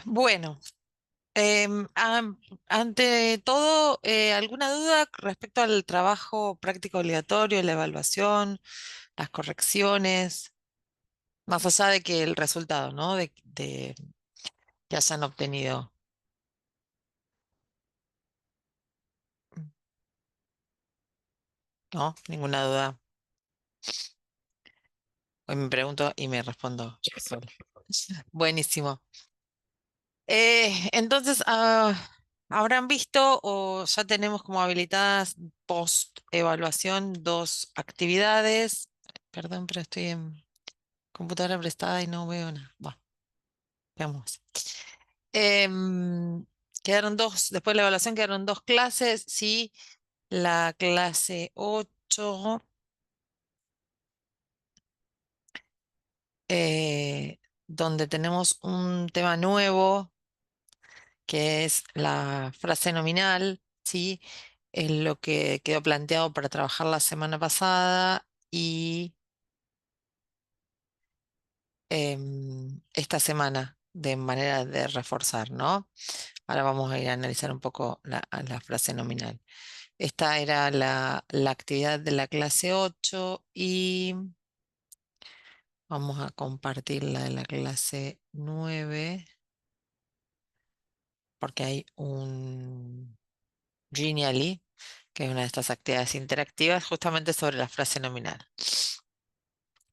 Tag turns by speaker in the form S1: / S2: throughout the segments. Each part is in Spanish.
S1: Bueno, ante todo, ¿alguna duda respecto al trabajo práctico obligatorio, la evaluación, las correcciones, más allá de que el resultado, ¿no? De que hayan obtenido? ¿No? Ninguna duda. Hoy me pregunto y me respondo yo sola. Buenísimo. Entonces, habrán visto o ya tenemos como habilitadas post evaluación dos actividades. Perdón, pero estoy en computadora prestada y no veo nada. Bueno, veamos. Em, Quedaron dos, después de la evaluación quedaron dos clases, sí, la clase 8, eh, donde tenemos un tema nuevo que es la frase nominal, sí, es lo que quedó planteado para trabajar la semana pasada y esta semana de manera de reforzar, ¿no? Ahora vamos a ir a analizar un poco la frase nominal. Esta era la actividad de la clase 8 y vamos a compartir la de la clase 9 porque hay un Genially, que es una de estas actividades interactivas justamente sobre la frase nominal.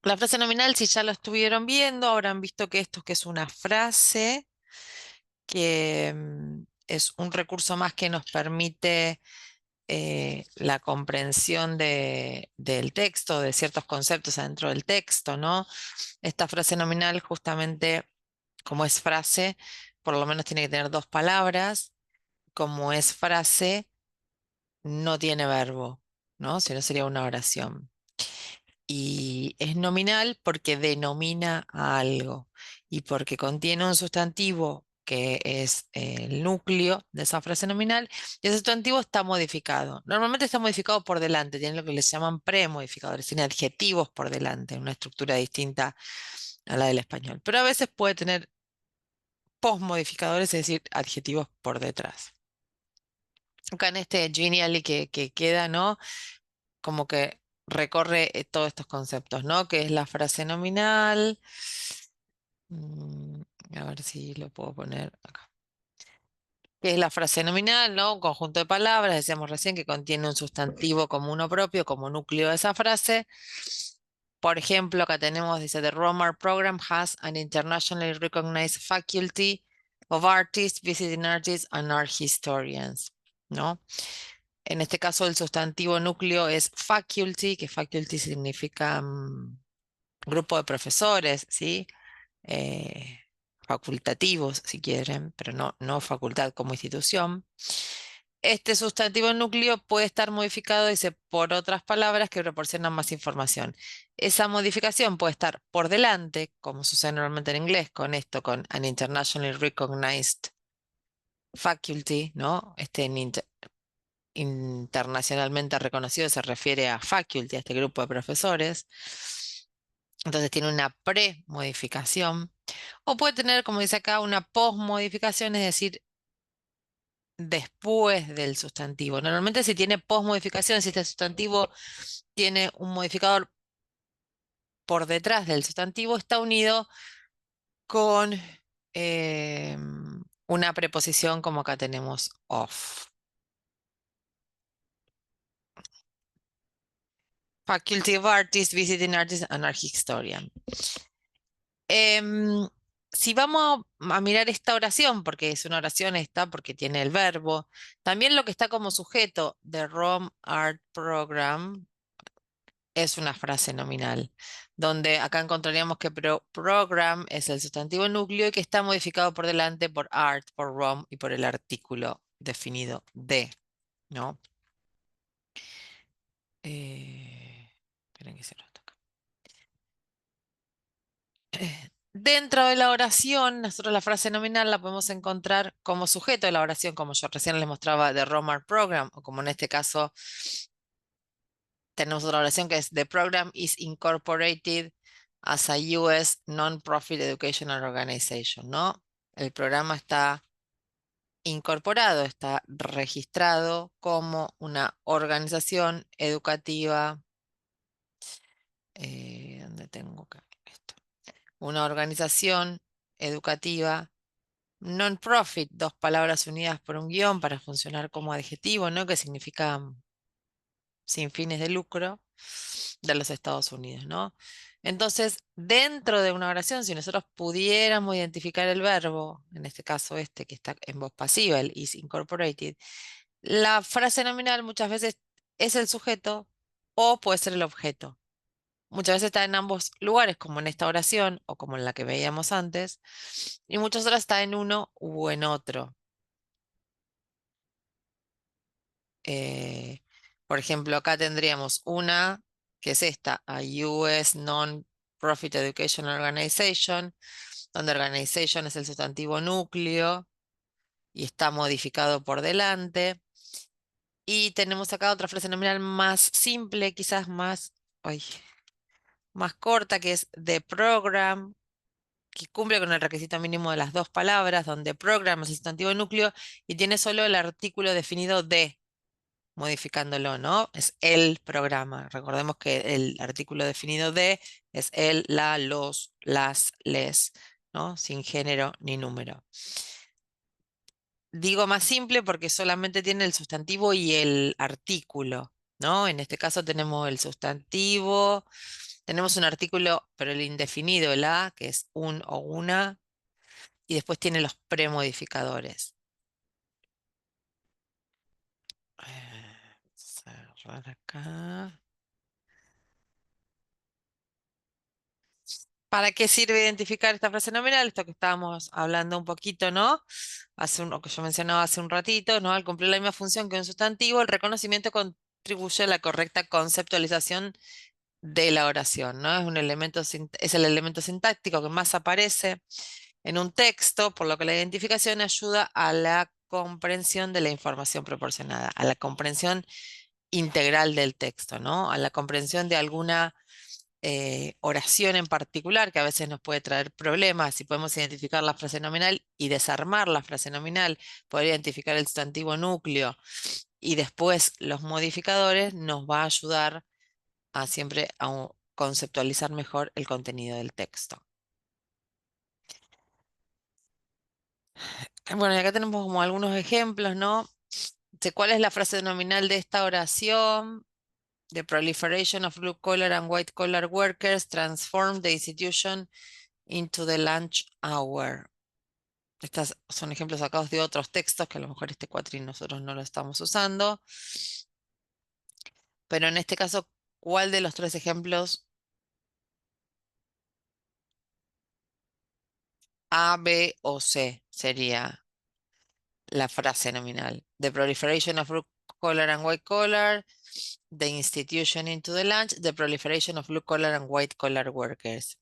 S1: La frase nominal, si ya lo estuvieron viendo, habrán visto que esto que es una frase, que es un recurso más que nos permite la comprensión del texto, de ciertos conceptos adentro del texto, ¿no? Esta frase nominal, justamente como es frase, por lo menos tiene que tener dos palabras. Como es frase, no tiene verbo, ¿no? Si no sería una oración. Y es nominal porque denomina a algo y porque contiene un sustantivo que es el núcleo de esa frase nominal, y ese sustantivo está modificado. Normalmente está modificado por delante, tiene lo que les llaman premodificadores, tiene adjetivos por delante, una estructura distinta a la del español. Pero a veces puede tener posmodificadores, es decir, adjetivos por detrás. Acá en este Genially que queda, ¿no? Como que recorre todos estos conceptos, ¿no? Que es la frase nominal. mm, a ver si lo puedo poner acá. Que es la frase nominal, ¿no? Un conjunto de palabras, decíamos recién, que contiene un sustantivo como uno propio, como núcleo de esa frase. Por ejemplo, acá tenemos, dice, The Romar program has an internationally recognized faculty of artists, visiting artists, and art historians, ¿no? En este caso, el sustantivo núcleo es faculty, que faculty significa grupo de profesores, ¿sí? Eh, Facultativos, si quieren, pero no facultad como institución. Este sustantivo núcleo puede estar modificado, dice, por otras palabras que proporcionan más información. Esa modificación puede estar por delante, como sucede normalmente en inglés, con esto, con an internationally recognized faculty, ¿no? Internacionalmente reconocido se refiere a faculty, a este grupo de profesores. Entonces tiene una pre-modificación. O puede tener, como dice acá, una post-modificación, es decir, después del sustantivo. Normalmente si tiene post-modificación, si este sustantivo tiene un modificador por detrás del sustantivo, está unido con una preposición como acá tenemos of. Faculty of Artists, Visiting Artists, and Art Historian. Em, si vamos a mirar esta oración, porque es una oración esta, porque tiene el verbo, también lo que está como sujeto de Rome Art Program es una frase nominal, donde acá encontraríamos que program es el sustantivo núcleo y que está modificado por delante por art, por Rome y por el artículo definido de, ¿no? Esperen que se lo toca. Dentro de la oración, nosotros la frase nominal la podemos encontrar como sujeto de la oración, como yo recién les mostraba de Romar Program, o como en este caso tenemos otra oración que es The program is incorporated as a US non-profit educational organization, ¿no? el programa está incorporado, está registrado como una organización educativa. ¿Dónde tengo acá esto? Una organización educativa non-profit, dos palabras unidas por un guión para funcionar como adjetivo, ¿no? Que significa sin fines de lucro de los Estados Unidos, ¿no? Entonces, dentro de una oración, si nosotros pudiéramos identificar el verbo, en este caso este que está en voz pasiva, el is incorporated, la frase nominal muchas veces es el sujeto o puede ser el objeto. Muchas veces está en ambos lugares, como en esta oración o como en la que veíamos antes, y muchas otras está en uno u en otro. Eh, por ejemplo, acá tendríamos una, que es esta, a US Non-Profit Education Organization, donde organization es el sustantivo núcleo y está modificado por delante. Y tenemos acá otra frase nominal más simple, quizás ay, más corta, que es the program, que cumple con el requisito mínimo de las dos palabras, donde program es el sustantivo núcleo y tiene solo el artículo definido de, modificándolo, ¿no? Es el programa. Recordemos que el artículo definido de es el, la, los, las, les, ¿no? Sin género ni número. Digo más simple porque solamente tiene el sustantivo y el artículo, ¿no? En este caso tenemos el sustantivo, tenemos un artículo, pero el indefinido, el a, que es un o una, y después tiene los premodificadores. Cerrar acá. ¿Para qué sirve identificar esta frase nominal? Esto que estábamos hablando un poquito, ¿no? O que yo mencionaba hace un ratito, ¿no? Al cumplir la misma función que un sustantivo, el reconocimiento contribuye a la correcta conceptualización de la oración, ¿no? Es un elemento, es el elemento sintáctico que más aparece en un texto, por lo que la identificación ayuda a la comprensión de la información proporcionada, a la comprensión integral del texto, ¿no? A la comprensión de alguna oración en particular que a veces nos puede traer problemas. Si podemos identificar la frase nominal y desarmar la frase nominal, poder identificar el sustantivo núcleo y después los modificadores, nos va a ayudar a siempre conceptualizar mejor el contenido del texto. Bueno, y acá tenemos como algunos ejemplos, ¿no? ¿Cuál es la frase nominal de esta oración? The proliferation of blue collar and white collar workers transformed the institution into the lunch hour. Estos son ejemplos sacados de otros textos que a lo mejor este cuatrín nosotros no lo estamos usando. Pero en este caso, ¿cuál de los tres ejemplos A, B o C sería la frase nominal? The proliferation of blue collar and white collar, the institution into the lunch, the proliferation of blue collar and white collar workers.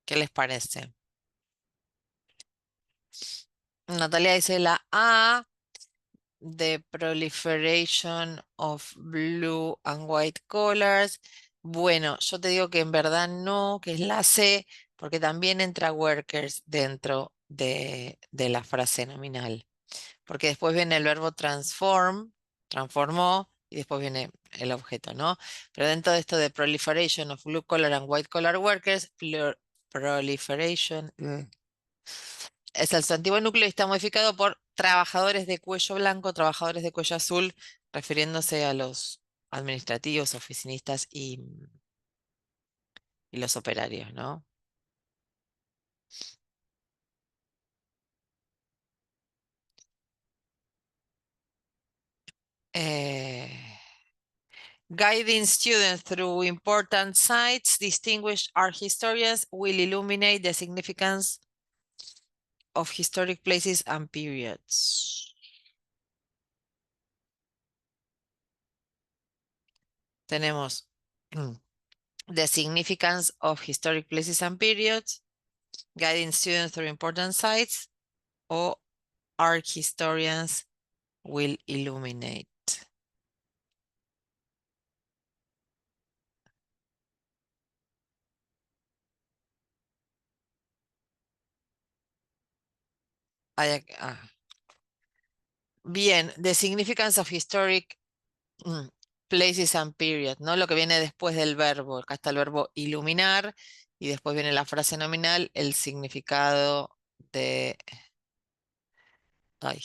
S1: ¿Qué les parece? Natalia dice la A, the proliferation of blue and white collars. Bueno, yo te digo que en verdad no, que es la C, porque también entra workers dentro de la frase nominal. Porque después viene el verbo transform, transformó, y después viene el objeto, ¿no? Pero dentro de esto de proliferation of blue collar and white collar workers, proliferation, es el sustantivo núcleo y está modificado por trabajadores de cuello blanco, trabajadores de cuello azul, refiriéndose a los administrativos, oficinistas y los operarios, ¿no? Eh, Guiding students through important sites, distinguished art historians will illuminate the significance of historic places and periods. Tenemos the significance of historic places and periods, guiding students through important sites, o art historians will illuminate. Bien, the significance of historic places and period, ¿no? Lo que viene después del verbo. Acá está el verbo iluminar y después viene la frase nominal, el significado de ay,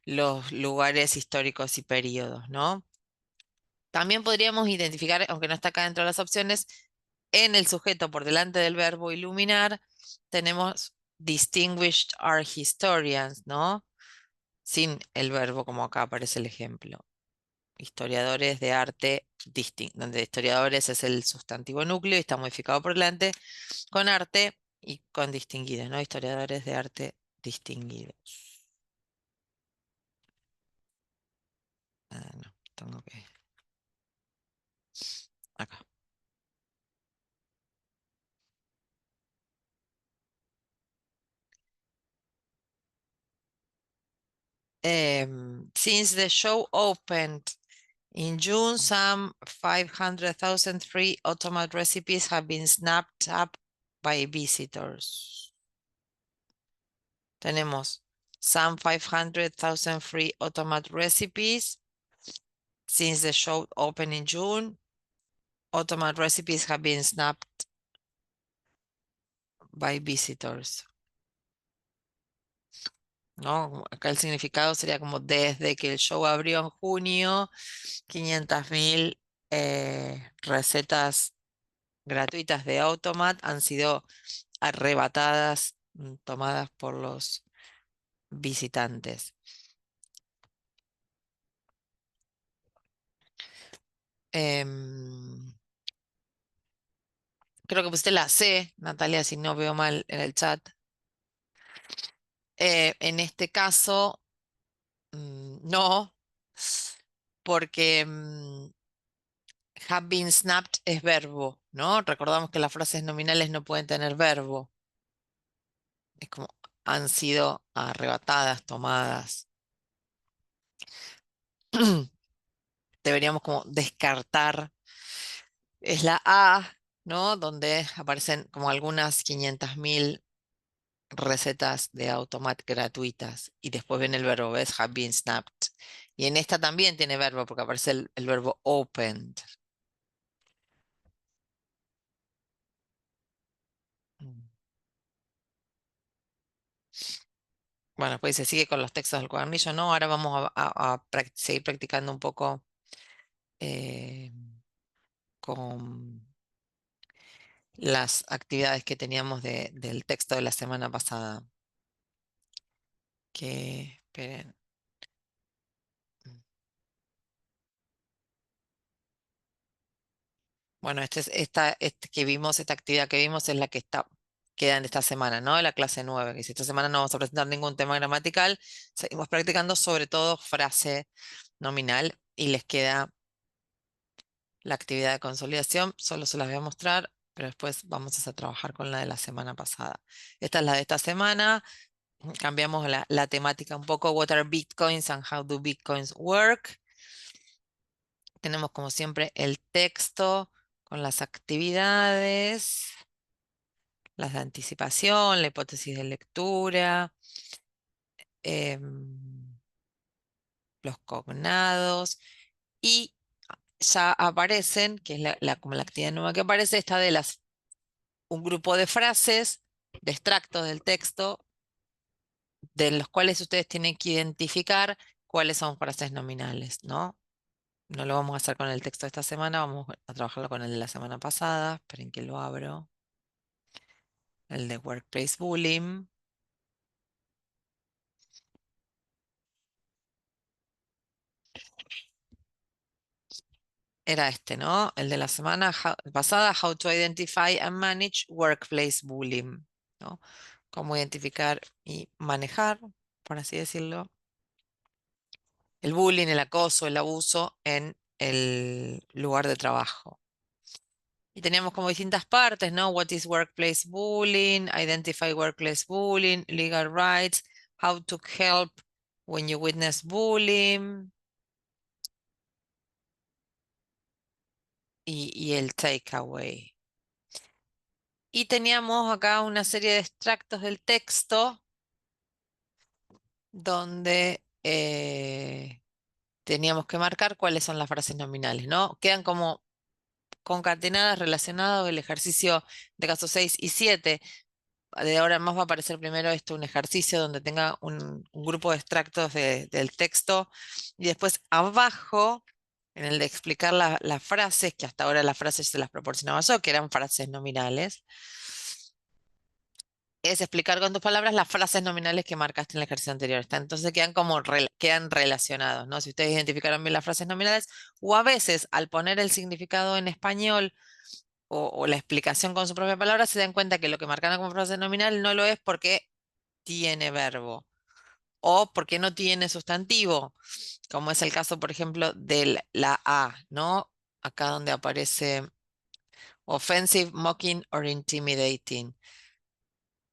S1: los lugares históricos y periodos, ¿no? También podríamos identificar, aunque no está acá dentro de las opciones, en el sujeto por delante del verbo iluminar, tenemos distinguished art historians, ¿no? Sin el verbo como acá aparece el ejemplo. Historiadores de arte donde historiadores es el sustantivo núcleo y está modificado por delante con arte y con distinguidos, ¿no? Historiadores de arte distinguidos. No, tengo que... Acá. Since the show opened in June, some 500,000 free automatic recipes have been snapped up by visitors. Tenemos some 500,000 free automatic recipes. Since the show opened in June, automatic recipes have been snapped by visitors. ¿No? Acá el significado sería como desde que el show abrió en junio, 500.000 recetas gratuitas de Automat han sido arrebatadas, tomadas por los visitantes. Em, Creo que pusiste la C, Natalia, si no veo mal en el chat. En este caso, no, porque have been snapped es verbo, ¿no? Recordamos que las frases nominales no pueden tener verbo. Es como han sido arrebatadas, tomadas. Deberíamos como descartar. Es la A, ¿no? Donde aparecen como algunas 500.000 recetas de Automat gratuitas. Y después viene el verbo, ¿ves? Have been snapped. Y en esta también tiene verbo porque aparece el verbo opened. Mm. Bueno, pues se sigue con los textos del cuadernillo, ¿no? Ahora vamos a seguir practicando un poco eh, con las actividades que teníamos del texto de la semana pasada. Que, esperen. Bueno, esta actividad que vimos es la que queda en esta semana, ¿no? La clase 9, que si esta semana no vamos a presentar ningún tema gramatical, seguimos practicando sobre todo frase nominal y les queda la actividad de consolidación, solo se las voy a mostrar, pero después vamos a trabajar con la de la semana pasada. Esta es la de esta semana, cambiamos la temática un poco, what are bitcoins and how do bitcoins work? Tenemos como siempre el texto con las actividades, las de anticipación, la hipótesis de lectura, em, los cognados y ya aparecen, que es como la actividad nueva que aparece, esta de un grupo de frases, de extractos del texto, de los cuales ustedes tienen que identificar cuáles son frases nominales, ¿no? No lo vamos a hacer con el texto de esta semana, vamos a trabajarlo con el de la semana pasada. Esperen que lo abro. El de Workplace Bullying. Era este, ¿no? El de la semana pasada, How to Identify and Manage Workplace Bullying, ¿no? Cómo identificar y manejar, por así decirlo, el bullying, el acoso, el abuso en el lugar de trabajo. Y teníamos como distintas partes, ¿no? What is workplace bullying? Identify workplace bullying, legal rights, how to help when you witness bullying y el takeaway. Y teníamos acá una serie de extractos del texto donde teníamos que marcar cuáles son las frases nominales, ¿no? Quedan como concatenadas relacionadas el ejercicio de casos 6 y 7. De ahora en más va a aparecer primero esto, un ejercicio donde tenga un grupo de extractos del texto y después abajo, en el de explicar las frases, que hasta ahora las frases se las proporcionaba yo, que eran frases nominales, es explicar con tus palabras las frases nominales que marcaste en el ejercicio anterior. Entonces quedan como quedan relacionados, ¿no? Si ustedes identificaron bien las frases nominales, o a veces al poner el significado en español o la explicación con su propia palabra, se dan cuenta que lo que marcaron como frase nominal no lo es porque tiene verbo o porque no tiene sustantivo, como es el caso, por ejemplo, de la A, ¿no? Acá donde aparece offensive, mocking or intimidating.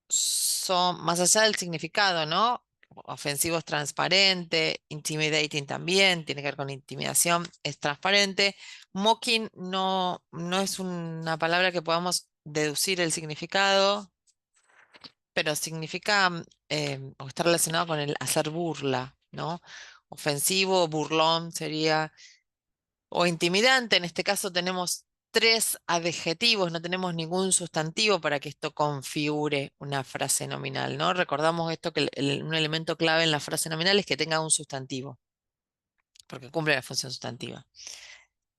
S1: Son más allá del significado, ¿no? Ofensivo es transparente, intimidating también, tiene que ver con intimidación, es transparente. Mocking no es una palabra que podamos deducir el significado, pero significa o está relacionado con el hacer burla, ¿no? Ofensivo, burlón sería, o intimidante. En este caso tenemos tres adjetivos, no tenemos ningún sustantivo para que esto configure una frase nominal, ¿no? Recordamos esto que un elemento clave en la frase nominal es que tenga un sustantivo, porque cumple la función sustantiva.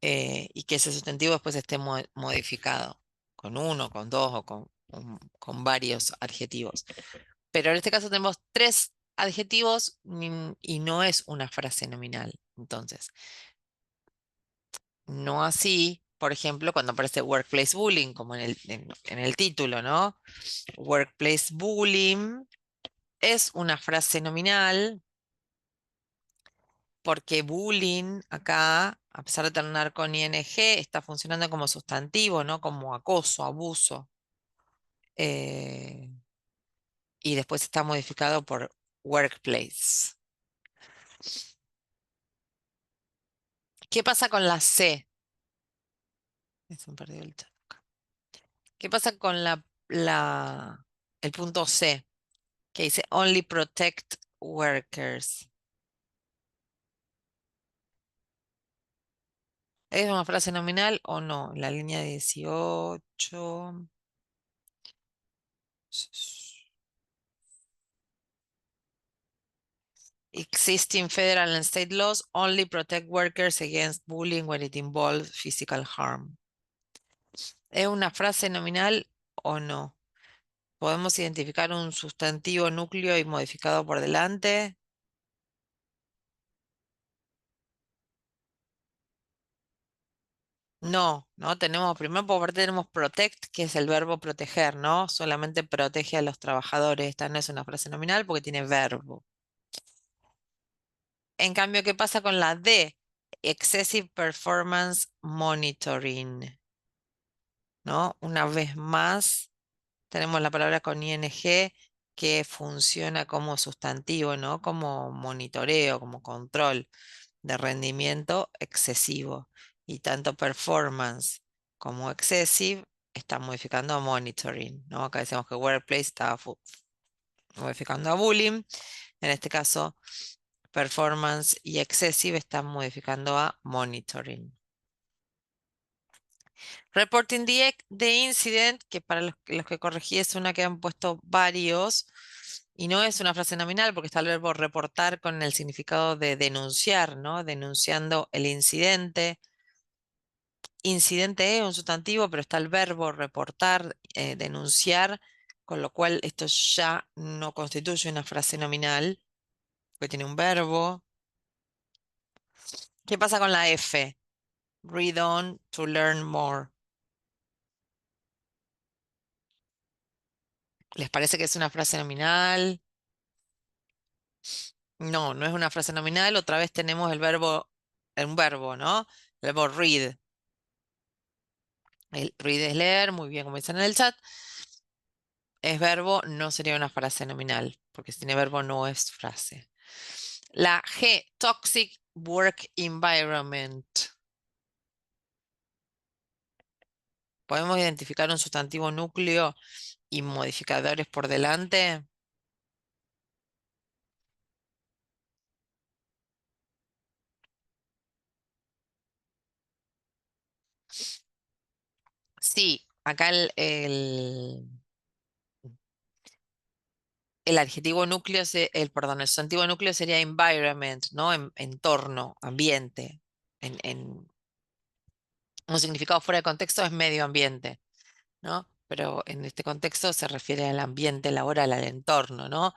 S1: Y que ese sustantivo después esté modificado con uno, con dos o con varios adjetivos. Pero en este caso tenemos tres adjetivos y no es una frase nominal. Entonces, no así, por ejemplo, cuando aparece workplace bullying, como en el título, ¿no? Workplace bullying es una frase nominal porque bullying acá, a pesar de terminar con ing, está funcionando como sustantivo, ¿no? Como acoso, abuso. eh, y después está modificado por workplace. ¿Qué pasa con la C? Se me perdió el chat. ¿Qué pasa con el punto C, que dice only protect workers? ¿Es una frase nominal o no? La línea 18. Existing federal and state laws only protect workers against bullying when it involves physical harm. ¿Es una frase nominal o no? ¿Podemos identificar un sustantivo núcleo y modificado por delante? No, no tenemos, primero por parte tenemos protect, que es el verbo proteger, ¿no? Solamente protege a los trabajadores. Esta no es una frase nominal porque tiene verbo. En cambio, ¿qué pasa con la D? Excessive Performance Monitoring, ¿no? Una vez más, tenemos la palabra con ing que funciona como sustantivo, ¿no? Como monitoreo, como control de rendimiento excesivo. Y tanto performance como excessive están modificando a monitoring, ¿no? Acá decimos que workplace está modificando a bullying. En este caso, performance y excessive están modificando a monitoring. Reporting the incident, que para los que corregí es una que han puesto varios, y no es una frase nominal porque está el verbo reportar con el significado de denunciar, ¿no? Denunciando el incidente. Incidente es un sustantivo, pero está el verbo reportar, denunciar, con lo cual esto ya no constituye una frase nominal, porque tiene un verbo. ¿Qué pasa con la F? Read on to learn more. ¿Les parece que es una frase nominal? No, no es una frase nominal. Otra vez tenemos un verbo, ¿no? El verbo read. El read es leer, muy bien, como dicen en el chat. Es verbo, no sería una frase nominal, porque si tiene verbo no es frase. La G, toxic work environment. ¿Podemos identificar un sustantivo núcleo y modificadores por delante? Sí, acá el adjetivo núcleo, perdón, el sustantivo núcleo sería environment, ¿no? Entorno, ambiente. En un significado fuera de contexto es medio ambiente, ¿no? Pero en este contexto se refiere al ambiente laboral, al entorno, ¿no?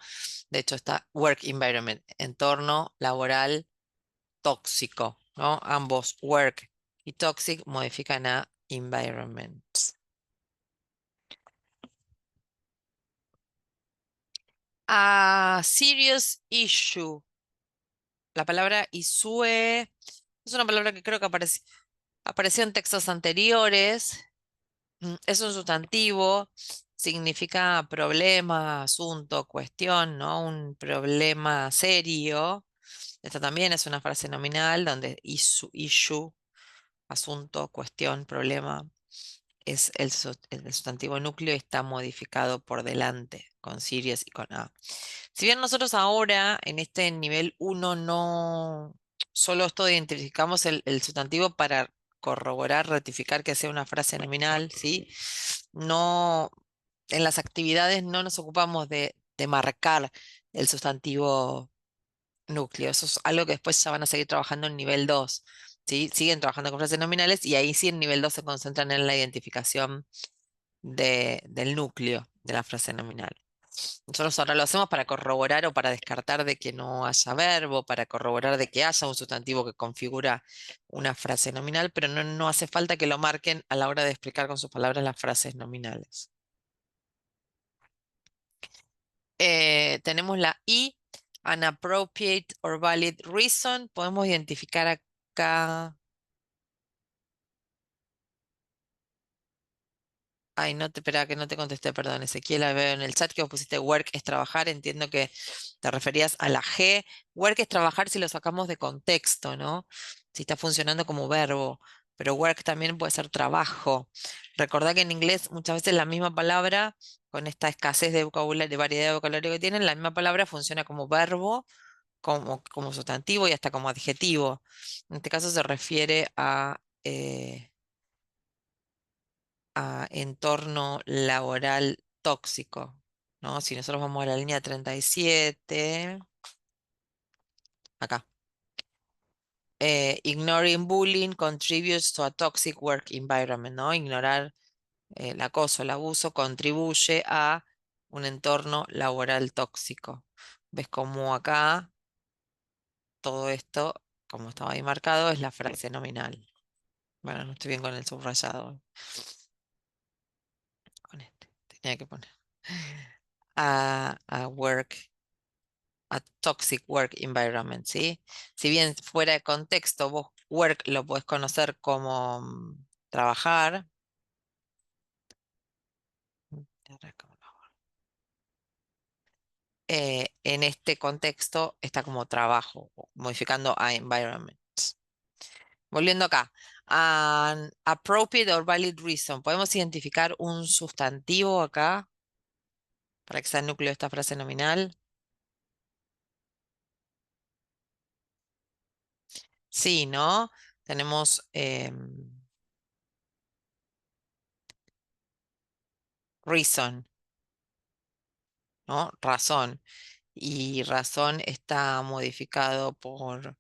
S1: De hecho está work environment, entorno laboral tóxico, ¿no? Ambos work y toxic modifican a environment. A serious issue. La palabra issue es una palabra que creo que apareció en textos anteriores. Es un sustantivo, significa problema, asunto, cuestión, ¿no? Un problema serio. Esta también es una frase nominal donde issue, asunto, cuestión, problema, es el sustantivo núcleo y está modificado por delante con Sirius y con A. Si bien nosotros ahora en este nivel uno no solo esto identificamos el sustantivo para corroborar, ratificar que sea una frase nominal, ¿sí? No, en las actividades no nos ocupamos de marcar el sustantivo núcleo. Eso es algo que después ya van a seguir trabajando en nivel 2, ¿sí? Siguen trabajando con frases nominales y ahí sí en nivel 2 se concentran en la identificación del núcleo de la frase nominal. Nosotros ahora lo hacemos para corroborar o para descartar de que no haya verbo, para corroborar de que haya un sustantivo que configura una frase nominal, pero no hace falta que lo marquen a la hora de explicar con sus palabras las frases nominales. Tenemos la I, an appropriate or valid reason. Podemos identificar acá. Ay, no te espera que no te contesté, perdón, Ezequiel, veo en el chat que vos pusiste work es trabajar, entiendo que te referías a la G. Work es trabajar si lo sacamos de contexto, ¿no? Si está funcionando como verbo, pero work también puede ser trabajo. Recordá que en inglés muchas veces la misma palabra, con esta escasez de vocabulario, de variedad de vocabulario que tienen, la misma palabra funciona como verbo, como sustantivo y hasta como adjetivo. En este caso se refiere a entorno laboral tóxico, ¿no? Si nosotros vamos a la línea 37, acá. Ignoring bullying contributes to a toxic work environment, ¿no? Ignorar el acoso, el abuso contribuye a un entorno laboral tóxico. ¿Ves cómo acá todo esto, como estaba ahí marcado, es la frase nominal? Bueno, no estoy bien con el subrayado. Con este, tenía que poner. A work a toxic work environment, ¿sí? Si bien fuera de contexto, vos work lo podés conocer como trabajar. En este contexto está como trabajo, modificando a environment. Volviendo acá, an appropriate or valid reason. ¿Podemos identificar un sustantivo acá para que sea el núcleo de esta frase nominal? Sí, ¿no? Tenemos reason, ¿no? Razón. Y razón está modificado por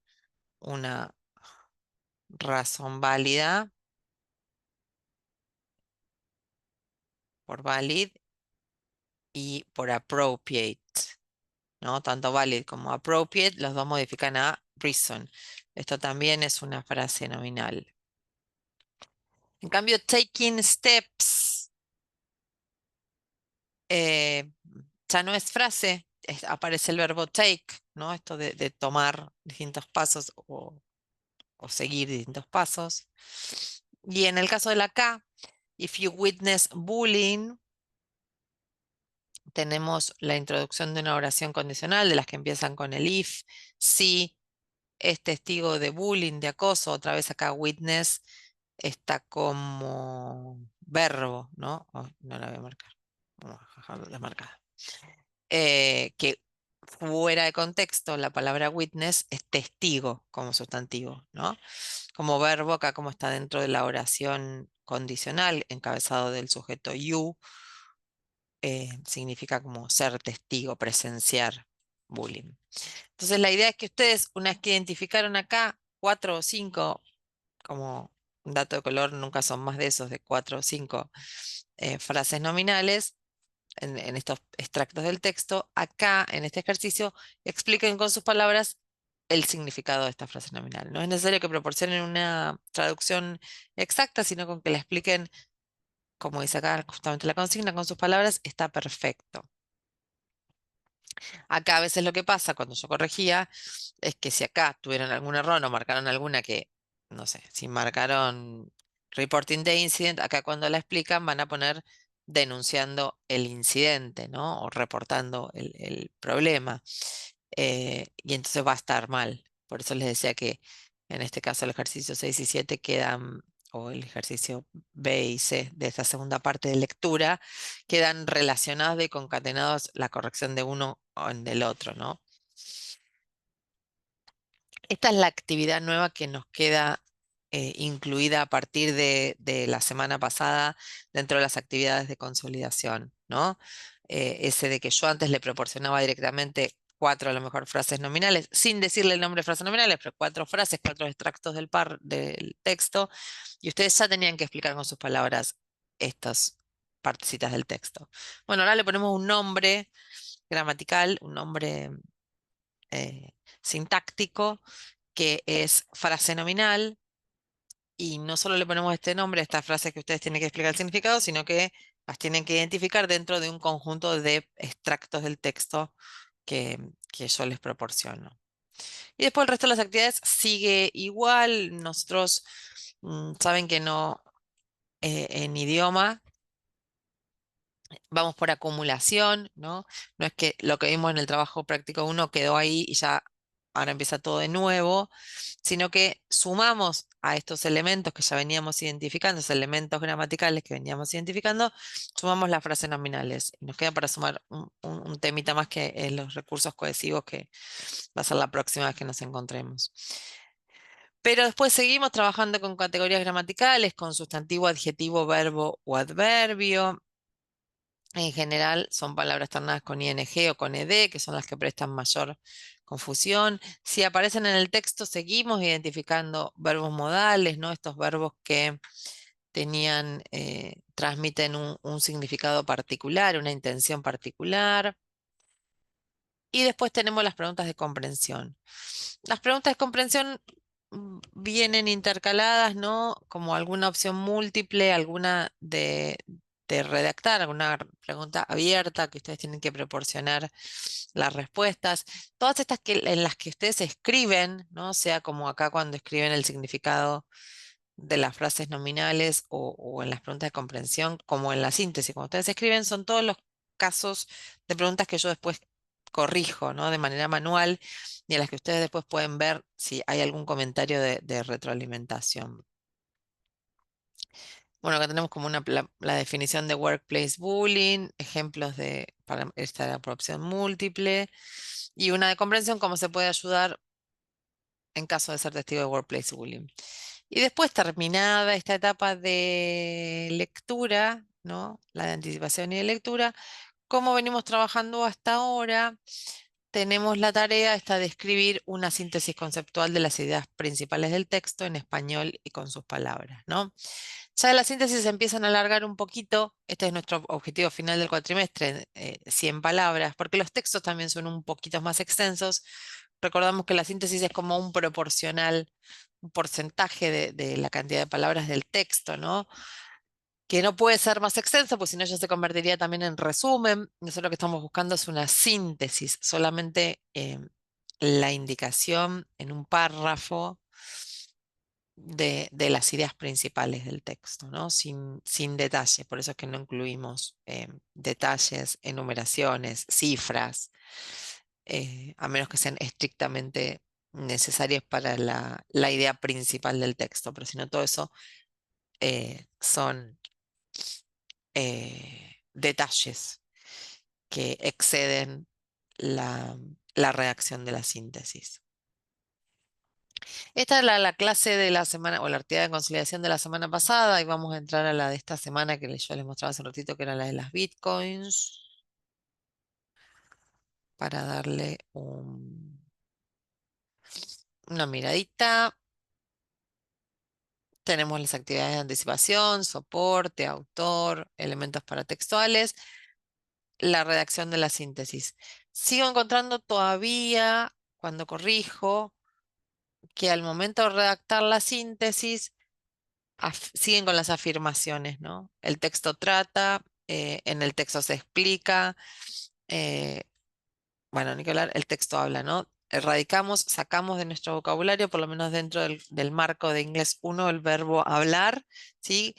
S1: una razón válida, por valid y por appropriate, ¿no? Tanto valid como appropriate, los dos modifican a reason. Esto también es una frase nominal. En cambio, taking steps eh, ya no es frase, aparece el verbo take, ¿no? Esto de tomar distintos pasos o seguir distintos pasos. Y en el caso de la K, if you witness bullying, tenemos la introducción de una oración condicional de las que empiezan con el if, si es testigo de bullying, de acoso, otra vez acá witness está como verbo, ¿no? No la voy a marcar, vamos a dejarla marcada. Que fuera de contexto, la palabra witness es testigo como sustantivo, ¿no? Como verbo, acá como está dentro de la oración condicional encabezado del sujeto you, significa como ser testigo, presenciar bullying. Entonces la idea es que ustedes, una vez que identificaron acá 4 o 5, como un dato de color, nunca son más de esos, de 4 o 5 frases nominales, en estos extractos del texto, acá en este ejercicio expliquen con sus palabras el significado de esta frase nominal. No es necesario que proporcionen una traducción exacta, sino con que la expliquen, como dice acá justamente la consigna, con sus palabras, está perfecto. Acá a veces lo que pasa cuando yo corregía es que si acá tuvieron algún error o marcaron alguna que, no sé, si marcaron reporting the incident, acá cuando la explican van a poner denunciando el incidente, ¿no? O reportando el problema. Y entonces va a estar mal. Por eso les decía que en este caso el ejercicio 6 y 7 quedan, o el ejercicio B y C de esta segunda parte de lectura, quedan relacionados y concatenados la corrección de uno o en del otro, ¿no? Esta es la actividad nueva que nos queda incluida a partir de la semana pasada dentro de las actividades de consolidación, ¿no? Ese de que yo antes le proporcionaba directamente 4 a lo mejor frases nominales, sin decirle el nombre de frases nominales, pero 4 frases, 4 extractos del texto, y ustedes ya tenían que explicar con sus palabras estas partecitas del texto. Bueno, ahora le ponemos un nombre gramatical, un nombre sintáctico, que es frase nominal, y no solo le ponemos este nombre a estas frases que ustedes tienen que explicar el significado, sino que las tienen que identificar dentro de un conjunto de extractos del texto que yo les proporciono. Y después el resto de las actividades sigue igual. Nosotros saben que no, en idioma vamos por acumulación, ¿no? No es que lo que vimos en el trabajo práctico uno quedó ahí y ya ahora empieza todo de nuevo, sino que sumamos a estos elementos que ya veníamos identificando, esos elementos gramaticales que veníamos identificando, sumamos las frases nominales. Y nos queda para sumar un temita más que los recursos cohesivos, que va a ser la próxima vez que nos encontremos. Pero después seguimos trabajando con categorías gramaticales, con sustantivo, adjetivo, verbo o adverbio. En general son palabras terminadas con ing o con ed, que son las que prestan mayor confusión. Si aparecen en el texto, seguimos identificando verbos modales, ¿no? Estos verbos que transmiten un significado particular, una intención particular. Y después tenemos las preguntas de comprensión. Las preguntas de comprensión vienen intercaladas, ¿no? Como alguna opción múltiple, alguna de redactar, alguna pregunta abierta que ustedes tienen que proporcionar las respuestas. Todas estas en las que ustedes escriben, ¿no? Sea como acá cuando escriben el significado de las frases nominales o en las preguntas de comprensión, como en la síntesis. Cuando ustedes escriben, son todos los casos de preguntas que yo después corrijo, ¿no? De manera manual, y en las que ustedes después pueden ver si hay algún comentario de retroalimentación. Bueno, acá tenemos como la definición de workplace bullying, ejemplos para esta por opción múltiple, y una de comprensión, cómo se puede ayudar en caso de ser testigo de workplace bullying. Y después, terminada esta etapa de lectura, ¿no? La de anticipación y de lectura, como venimos trabajando hasta ahora, tenemos la tarea esta de escribir una síntesis conceptual de las ideas principales del texto en español y con sus palabras, ¿no? Ya las síntesis se empiezan a alargar un poquito. Este es nuestro objetivo final del cuatrimestre, 100 palabras, porque los textos también son un poquito más extensos. Recordamos que la síntesis es como un proporcional, un porcentaje de la cantidad de palabras del texto, ¿no? Que no puede ser más extenso, pues si no ya se convertiría también en resumen. Nosotros lo que estamos buscando es una síntesis, solamente la indicación en un párrafo de las ideas principales del texto, ¿no? Sin detalle. Por eso es que no incluimos detalles, enumeraciones, cifras, a menos que sean estrictamente necesarias para la idea principal del texto. Pero si no, todo eso son detalles que exceden la redacción de la síntesis. Esta es la clase de la semana, o la actividad de conciliación de la semana pasada, y vamos a entrar a la de esta semana que yo les mostraba hace un ratito, que era la de las bitcoins, para darle una miradita. Tenemos las actividades de anticipación, soporte, autor, elementos paratextuales, la redacción de la síntesis. Sigo encontrando todavía, cuando corrijo, que al momento de redactar la síntesis, siguen con las afirmaciones, ¿no? El texto trata, en el texto se explica, eh, bueno, Nicolás, el texto habla, ¿no? Erradicamos, sacamos de nuestro vocabulario, por lo menos dentro del marco de inglés uno el verbo hablar, ¿sí?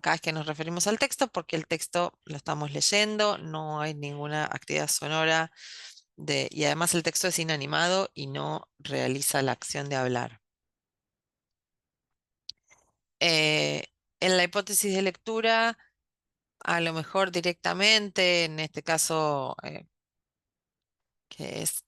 S1: Cada vez que nos referimos al texto, porque el texto lo estamos leyendo, no hay ninguna actividad sonora y además el texto es inanimado y no realiza la acción de hablar. Eh, en la hipótesis de lectura, a lo mejor directamente, en este caso, que es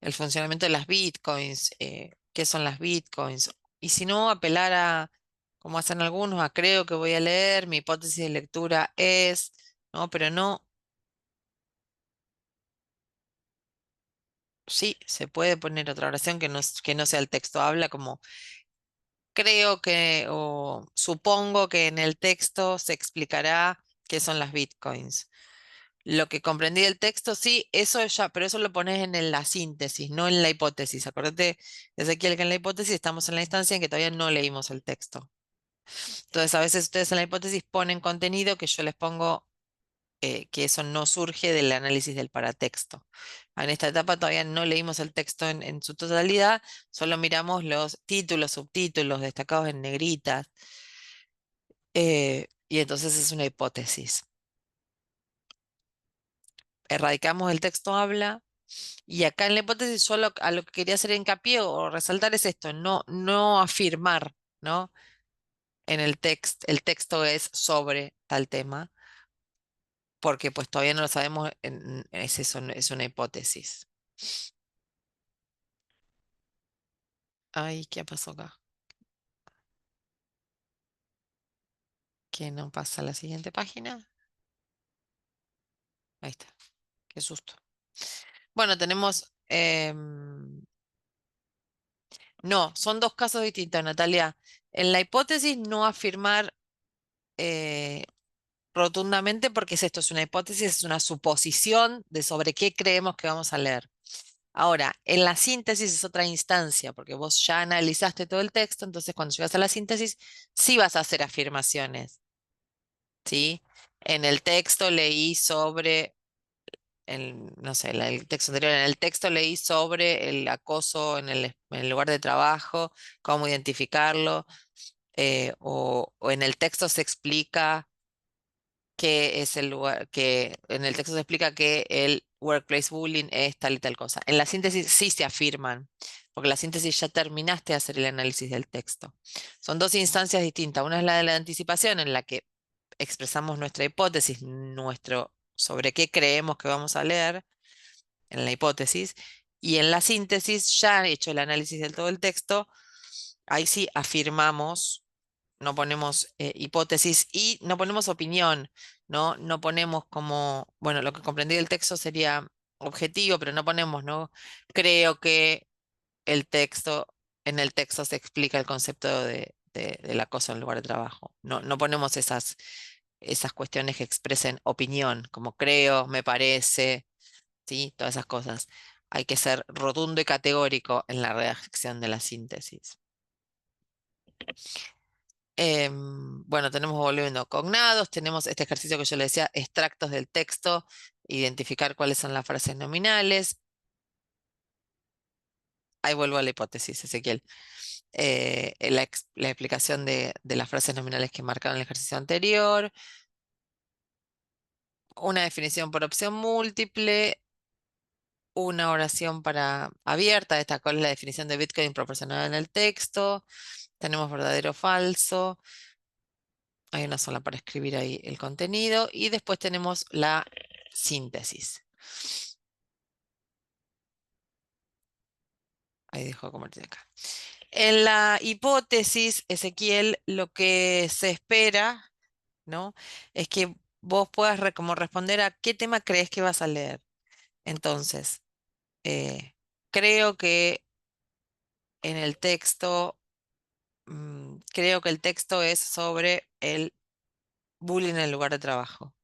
S1: el funcionamiento de las bitcoins, qué son las bitcoins, y si no, apelar a, como hacen algunos, a creo que voy a leer, mi hipótesis de lectura es, ¿no? Pero no, sí, se puede poner otra oración que no sea el texto, habla como creo que o supongo que en el texto se explicará qué son las bitcoins. Lo que comprendí del texto, sí, eso ya, pero eso lo pones la síntesis, no en la hipótesis. Acuérdate, Ezequiel, que en la hipótesis estamos en la instancia en que todavía no leímos el texto. Entonces, a veces ustedes en la hipótesis ponen contenido que yo les pongo que eso no surge del análisis del paratexto. En esta etapa todavía no leímos el texto en su totalidad, solo miramos los títulos, subtítulos destacados en negritas, y entonces es una hipótesis. Erradicamos el texto habla. Y acá en la hipótesis solo a lo que quería hacer hincapié o resaltar es esto, no afirmar, ¿no? En el texto es sobre tal tema, porque pues todavía no lo sabemos, es eso, es una hipótesis. Ay, ¿qué pasó acá? ¿Que no pasa a la siguiente página? Ahí está, qué susto. Bueno, tenemos, no, son dos casos distintos, Natalia. En la hipótesis no afirmar eh, rotundamente porque es esto, es una hipótesis, es una suposición de sobre qué creemos que vamos a leer. Ahora, en la síntesis es otra instancia, porque vos ya analizaste todo el texto, entonces cuando llegas a la síntesis, sí vas a hacer afirmaciones, ¿sí? En el texto leí sobre, no sé, el texto anterior, en el texto leí sobre el acoso en el lugar de trabajo, cómo identificarlo, o en el texto se explica que es el lugar, que en el texto se explica que el workplace bullying es tal y tal cosa. En la síntesis sí se afirman, porque la síntesis ya terminaste de hacer el análisis del texto. Son dos instancias distintas. Una es la de la anticipación, en la que expresamos nuestra hipótesis, sobre qué creemos que vamos a leer en la hipótesis, y en la síntesis, ya hecho el análisis del todo el texto, ahí sí afirmamos, no ponemos hipótesis y no ponemos opinión, ¿no? No ponemos como, bueno, lo que comprendí del texto sería objetivo, pero no ponemos, ¿no? Creo que el texto, en el texto se explica el concepto del acoso en el lugar de trabajo. No ponemos esas cuestiones que expresen opinión, como creo, me parece, ¿sí? Todas esas cosas. Hay que ser rotundo y categórico en la redacción de la síntesis. Bueno, tenemos volviendo cognados, tenemos este ejercicio que yo le decía, extractos del texto, identificar cuáles son las frases nominales. Ahí vuelvo a la hipótesis, Ezequiel. La explicación de las frases nominales que marcaron el ejercicio anterior, una definición por opción múltiple, una oración para abierta, esta cuál es la definición de Bitcoin proporcionada en el texto, tenemos verdadero o falso. Hay una sola para escribir ahí el contenido y después tenemos la síntesis. ahí dejo de convertir acá. En la hipótesis, Ezequiel, lo que se espera, ¿no? Es que vos puedas como responder a qué tema crees que vas a leer. Entonces, creo que en el texto, creo que el texto es sobre el bullying en el lugar de trabajo.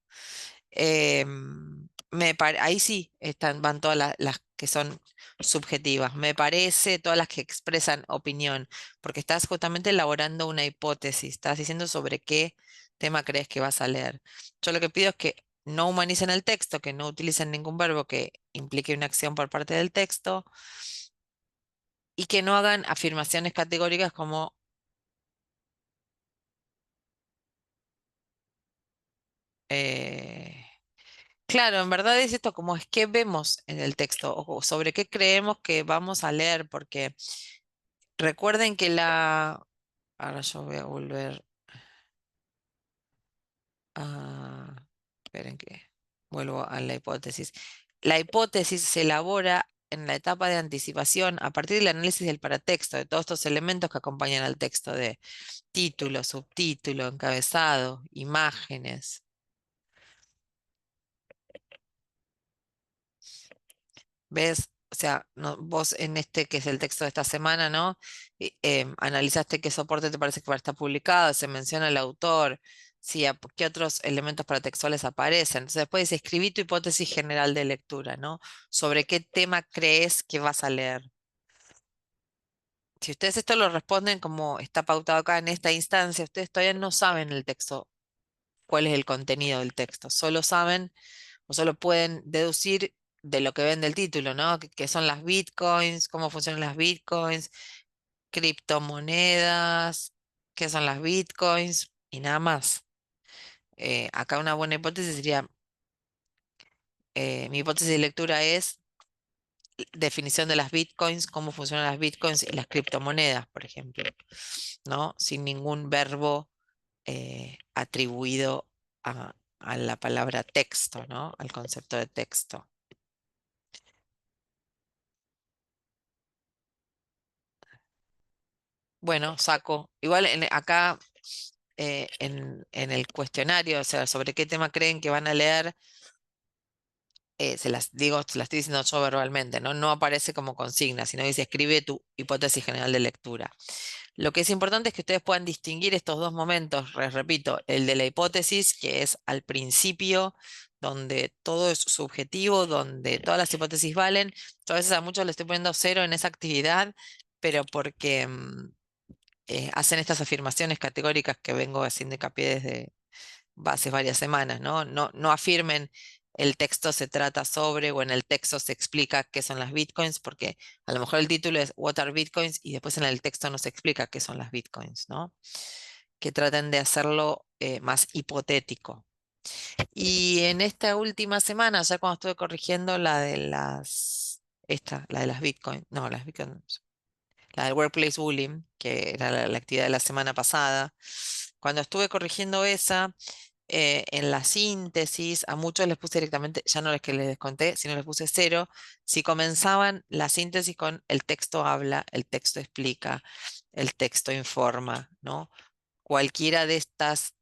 S1: Ahí sí van todas las que son subjetivas. Me parece, todas las que expresan opinión, porque estás justamente elaborando una hipótesis, estás diciendo sobre qué tema crees que vas a leer. Yo lo que pido es que no humanicen el texto, que no utilicen ningún verbo que implique una acción por parte del texto y que no hagan afirmaciones categóricas como eh, claro, en verdad es esto como es que vemos en el texto o sobre qué creemos que vamos a leer, porque recuerden que ahora yo voy a volver a... Esperen que vuelvo a la hipótesis. La hipótesis se elabora en la etapa de anticipación a partir del análisis del paratexto, de todos estos elementos que acompañan al texto de título, subtítulo, encabezado, imágenes. ¿Ves? O sea, vos en este que es el texto de esta semana, ¿no? Analizaste qué soporte te parece que va a estar publicado, se menciona el autor, sí, qué otros elementos paratextuales aparecen. Entonces después dice, escribí tu hipótesis general de lectura, ¿no? Sobre qué tema crees que vas a leer. Si ustedes esto lo responden como está pautado acá en esta instancia, ustedes todavía no saben el texto, cuál es el contenido del texto, solo saben o solo pueden deducir de lo que ven del título, ¿no? Que son las bitcoins, cómo funcionan las bitcoins, criptomonedas, qué son las bitcoins y nada más. Acá una buena hipótesis sería, mi hipótesis de lectura es definición de las bitcoins, cómo funcionan las bitcoins y las criptomonedas, por ejemplo, ¿no? Sin ningún verbo atribuido a la palabra texto, ¿no? Al concepto de texto. Bueno, saco. Igual acá en el cuestionario, o sea, sobre qué tema creen que van a leer, se las digo, se las estoy diciendo yo verbalmente, ¿no? No aparece como consigna, sino dice escribe tu hipótesis general de lectura. Lo que es importante es que ustedes puedan distinguir estos dos momentos, les repito, el de la hipótesis, que es al principio, donde todo es subjetivo, donde todas las hipótesis valen. Yo a veces a muchos le estoy poniendo cero en esa actividad, pero porque hacen estas afirmaciones categóricas que vengo haciendo hincapié desde hace varias semanas, ¿no? No, no afirmen el texto se trata sobre o en el texto se explica qué son las bitcoins, porque a lo mejor el título es What are bitcoins y después en el texto no se explica qué son las bitcoins, ¿no? Que traten de hacerlo más hipotético. Y en esta última semana, ya cuando estuve corrigiendo la de las bitcoins, no, las bitcoins, la del Workplace Bullying, que era la actividad de la semana pasada. Cuando estuve corrigiendo esa, en la síntesis, a muchos les puse directamente, ya no es que les desconté, sino les puse cero. Si comenzaban la síntesis con el texto habla, el texto explica, el texto informa, ¿no? Cualquiera de estas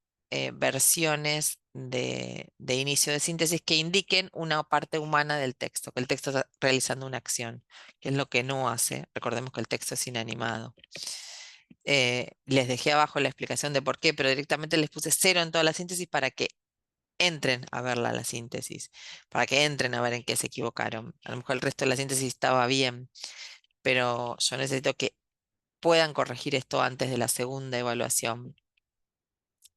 S1: versiones de inicio de síntesis que indiquen una parte humana del texto, que el texto está realizando una acción, que es lo que no hace. Recordemos que el texto es inanimado. Les dejé abajo la explicación de por qué, pero directamente les puse cero en toda la síntesis para que entren a verla la síntesis, para que entren a ver en qué se equivocaron. A lo mejor el resto de la síntesis estaba bien, pero yo necesito que puedan corregir esto antes de la segunda evaluación.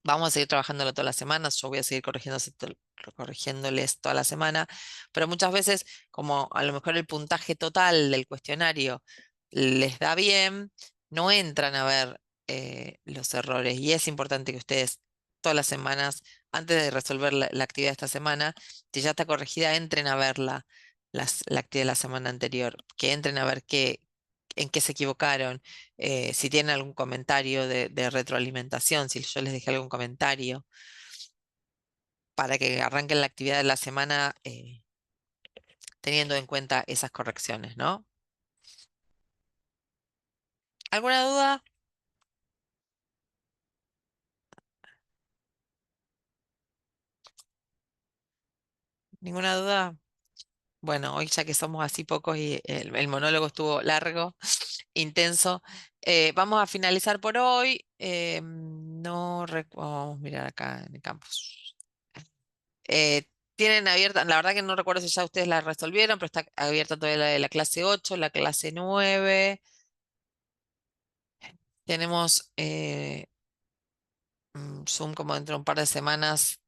S1: Vamos a seguir trabajándolo todas las semanas, yo voy a seguir corrigiéndoles toda la semana, pero muchas veces, como a lo mejor el puntaje total del cuestionario les da bien, no entran a ver los errores y es importante que ustedes todas las semanas, antes de resolver la actividad de esta semana, si ya está corregida, entren a verla, la actividad de la semana anterior, que entren a ver en qué se equivocaron, si tienen algún comentario de retroalimentación, si yo les dejé algún comentario, para que arranquen la actividad de la semana teniendo en cuenta esas correcciones, ¿no? ¿Alguna duda? ¿Ninguna duda? Bueno, hoy ya que somos así pocos y el monólogo estuvo largo, intenso, vamos a finalizar por hoy. No vamos a mirar acá en el campus. Eh, Tienen abierta, la verdad que no recuerdo si ya ustedes la resolvieron, pero está abierta todavía la de la clase 8, la clase 9. Tenemos Zoom como dentro de un par de semanas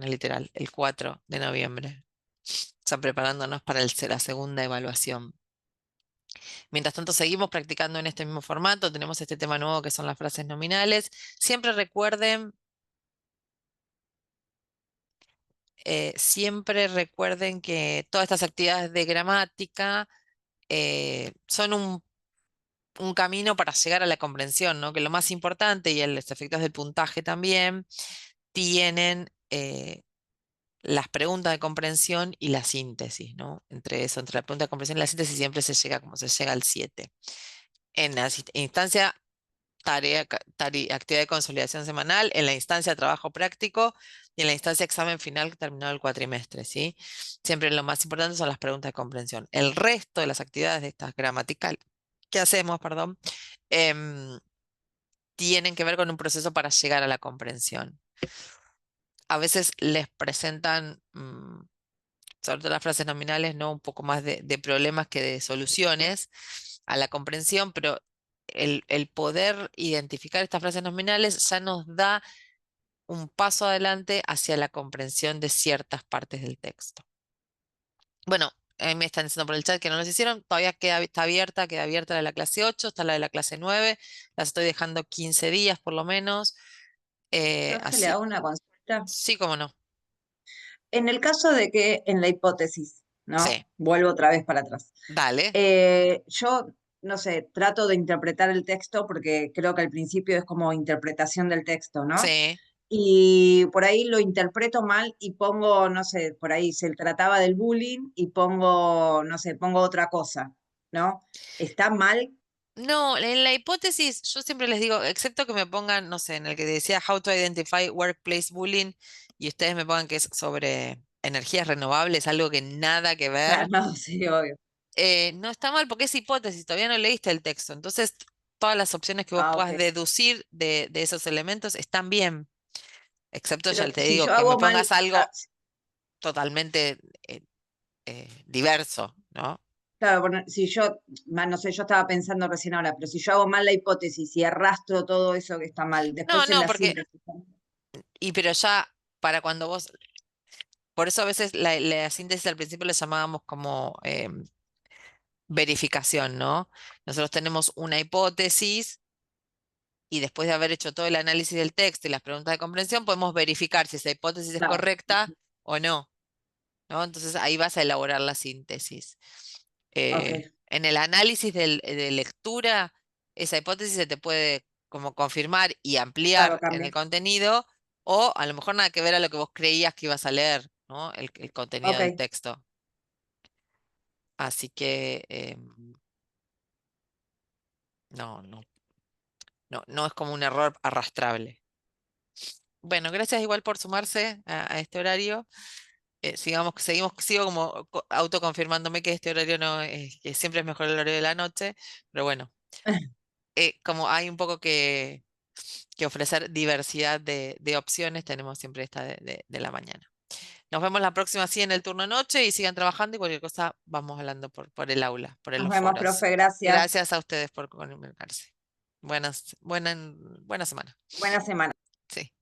S1: literal, el 4 de noviembre. Están preparándonos para la segunda evaluación. Mientras tanto, seguimos practicando en este mismo formato. Tenemos este tema nuevo que son las frases nominales. Siempre recuerden que todas estas actividades de gramática son un camino para llegar a la comprensión, ¿no? Que lo más importante, y los efectos del puntaje también, tienen las preguntas de comprensión y la síntesis, ¿no? Entre eso, entre la pregunta de comprensión y la síntesis siempre se llega como se llega al 7. En la instancia actividad de consolidación semanal, en la instancia trabajo práctico y en la instancia examen final terminado el cuatrimestre, ¿sí? Siempre lo más importante son las preguntas de comprensión. El resto de las actividades de estas gramaticales que hacemos, perdón, em, tienen que ver con un proceso para llegar a la comprensión. A veces les presentan, sobre todo las frases nominales, ¿no? Un poco más de problemas que de soluciones a la comprensión, pero el poder identificar estas frases nominales ya nos da un paso adelante hacia la comprensión de ciertas partes del texto. Bueno, me están diciendo por el chat que no los hicieron, todavía queda abierta la de la clase 8, está la de la clase 9, las estoy dejando 15 días por lo menos,
S2: Profe, le
S1: así,
S2: hago una consulta.
S1: sí como no,
S2: En el caso de que en la hipótesis,
S1: sí,
S2: ¿no? Vuelvo otra vez para atrás.
S1: dale,
S2: Yo, no sé, trato de interpretar el texto porque creo que al principio es como interpretación del texto, ¿no?
S1: sí.
S2: Y por ahí lo interpreto mal y pongo, no sé, por ahí se trataba del bullying y pongo, no sé, pongo otra cosa, ¿no? ¿Está mal?
S1: No, en la hipótesis yo siempre les digo, excepto que me pongan, no sé, en el que decía How to Identify Workplace Bullying y ustedes me pongan que es sobre energías renovables, algo que nada que
S2: Claro,
S1: ver,
S2: no, sí, obvio.
S1: no está mal porque es hipótesis, todavía no leíste el texto. Entonces, todas las opciones que vos
S2: Ah,
S1: puedas
S2: ok.
S1: deducir de esos elementos están bien, excepto
S2: Pero
S1: ya te
S2: si
S1: digo,
S2: yo
S1: que me
S2: hago mal,
S1: pongas algo totalmente diverso, ¿no?
S2: claro, bueno, si yo, no sé, yo estaba pensando recién ahora, pero si yo hago mal la hipótesis y arrastro todo eso que está mal,
S1: No,
S2: después en
S1: no,
S2: la
S1: porque,
S2: síntesis.
S1: pero ya para cuando vos, por eso a veces la síntesis al principio le llamábamos como verificación, ¿no? Nosotros tenemos una hipótesis y después de haber hecho todo el análisis del texto y las preguntas de comprensión, podemos verificar si esa hipótesis es
S2: Claro.
S1: correcta o no, ¿no? Entonces ahí vas a elaborar la síntesis.
S2: Ok,
S1: En el análisis de lectura, esa hipótesis se te puede como confirmar y
S2: claro,
S1: ampliar en el
S2: cambia.
S1: contenido, o a lo mejor nada que ver a lo que vos creías que ibas a leer, ¿no? El contenido del
S2: Ok,
S1: texto. Así que no, no, no es como un error arrastrable. Bueno, gracias igual por sumarse a este horario. Sigo como autoconfirmándome que este horario no es, que siempre es mejor el horario de la noche, pero bueno, como hay un poco que ofrecer diversidad de opciones, tenemos siempre esta de la mañana. Nos vemos la próxima, sí, en el turno noche y sigan trabajando y cualquier cosa vamos hablando por el aula, por
S2: nos
S1: los
S2: vemos,
S1: foros.
S2: profe, gracias.
S1: Gracias a ustedes por comunicarse. Buena semana.
S2: Buena semana.
S1: Sí.